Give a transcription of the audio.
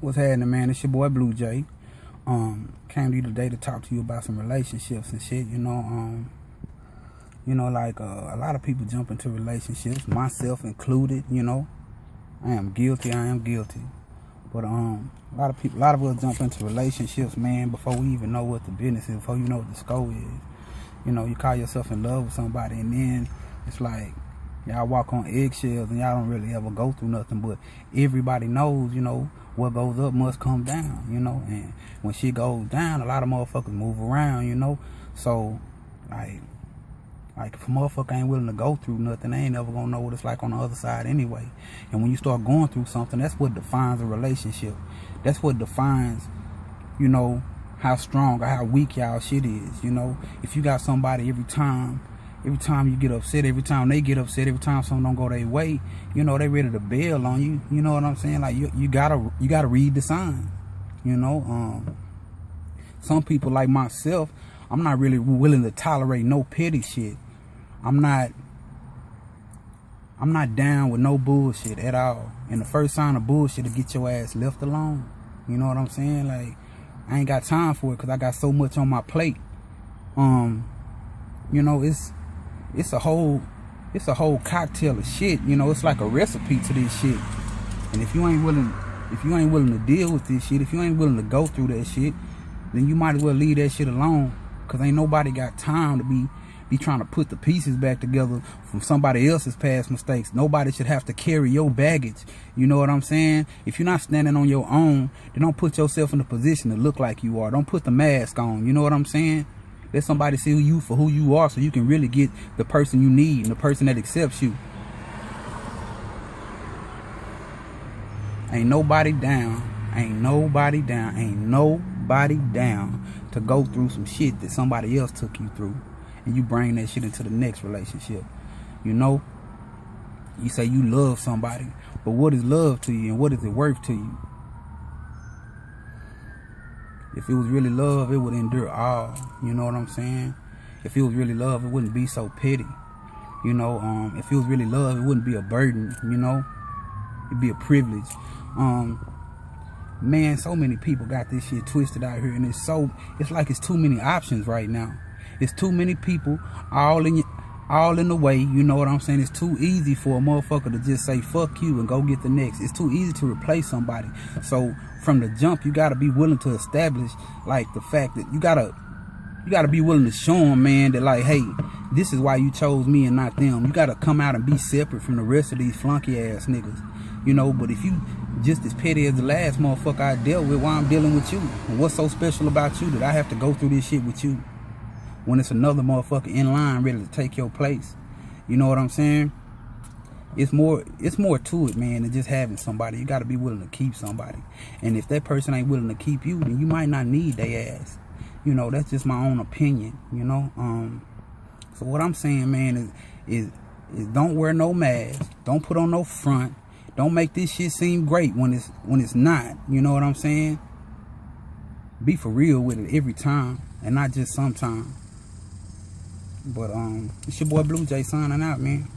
What's happening, man? It's your boy BlueJay. Came to you today to talk to you about some relationships and shit. Like a lot of people jump into relationships, myself included. I am guilty. But a lot of us jump into relationships, man, before we even know what the business is, before you know what the score is. You call yourself in love with somebody, and then it's like y'all walk on eggshells and y'all don't really ever go through nothing. But everybody knows, what goes up must come down, and when shit goes down, a lot of motherfuckers move around, so like if a motherfucker ain't willing to go through nothing, they ain't ever gonna know what it's like on the other side anyway. And when you start going through something, that's what defines a relationship. That's what defines, how strong or how weak y'all shit is. If you got somebody every time you get upset, every time they get upset, every time something don't go their way, they ready to bail on you. You know what I'm saying? Like you gotta read the signs. Some people like myself, I'm not really willing to tolerate no petty shit. I'm not down with no bullshit at all. And the first sign of bullshit to get your ass left alone. You know what I'm saying? Like, I ain't got time for it because I got so much on my plate. It's a whole cocktail of shit. It's like a recipe to this shit. And if you ain't willing to deal with this shit, if you ain't willing to go through that shit, then you might as well leave that shit alone. Cause ain't nobody got time to be trying to put the pieces back together from somebody else's past mistakes. Nobody should have to carry your baggage. You know what I'm saying? If you're not standing on your own, then don't put yourself in a position to look like you are. Don't put the mask on. You know what I'm saying? Let somebody see you for who you are so you can really get the person you need and the person that accepts you. Ain't nobody down to go through some shit that somebody else took you through, and you bring that shit into the next relationship. You say you love somebody, but what is love to you and what is it worth to you? If it was really love, it would endure all. You know what I'm saying? If it was really love, it wouldn't be so petty. If it was really love, it wouldn't be a burden. It'd be a privilege. Man, so many people got this shit twisted out here, and it's like it's too many options right now. It's too many people all in the way. You know what I'm saying? It's too easy for a motherfucker to just say fuck you and go get the next. It's too easy to replace somebody. So from the jump, you gotta be willing to establish like the fact that you gotta be willing to show them, man, that like, hey, this is why you chose me and not them. You gotta come out and be separate from the rest of these flunky ass niggas. But if you just as petty as the last motherfucker I dealt with, why I'm dealing with you? And what's so special about you that I have to go through this shit with you when it's another motherfucker in line ready to take your place? You know what I'm saying? It's more to it, man, than just having somebody. You got to be willing to keep somebody. And if that person ain't willing to keep you, then you might not need their ass. That's just my own opinion, So what I'm saying, man, is don't wear no mask. Don't put on no front. Don't make this shit seem great when it's not. You know what I'm saying? Be for real with it every time and not just sometimes. But it's your boy BlueJay signing out, man.